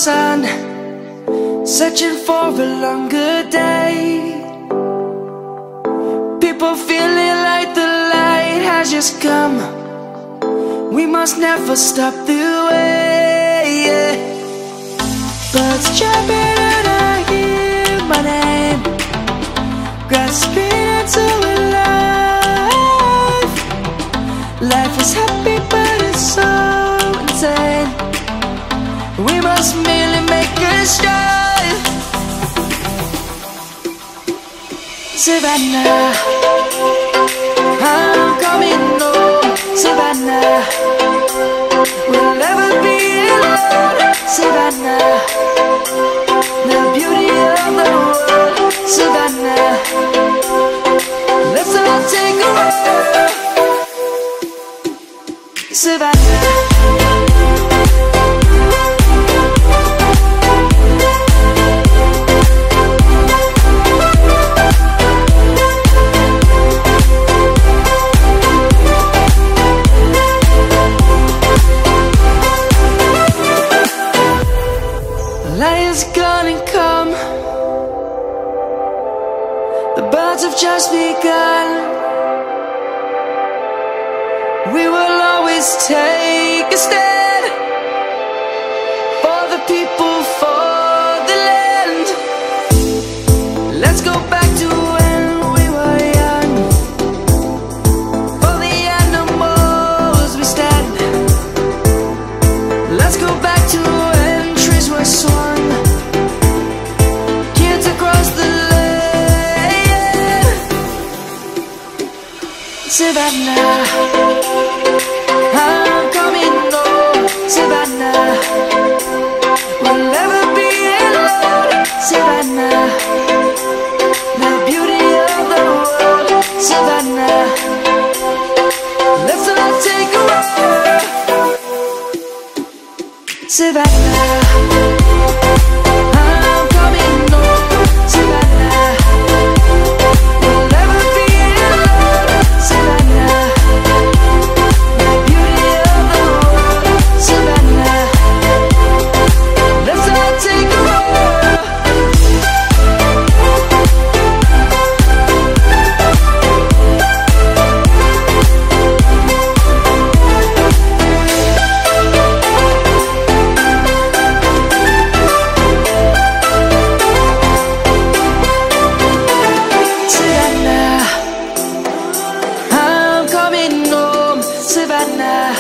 sun, searching for a longer day. People feeling like the light has just come. We must never stop the way, yeah. Birds chirping and I hear my name, grasping into a life. Life is happy but it's so insane. We must merely make a strive. Savannah, I'm coming home. Savannah, we'll never be alone. Savannah, the beauty of the world. Savannah, let's all take a walk. Savannah, lion's gonna come. The birds have just begun. We will always take a stand for the people, for the land. Let's go back to when we were young. For the animals we stand. Let's go back to when trees were swung, kids across the land. Savannah, I'm coming home. Savannah, we'll never be alone. Savannah, the beauty of the world. Savannah, let's all take a walk. Savannah, I'm coming home. Savannah, we'll never be alone. Savannah, the beauty of the world. Savannah, let's all take a walk. Savannah, I'm coming home. Savannah,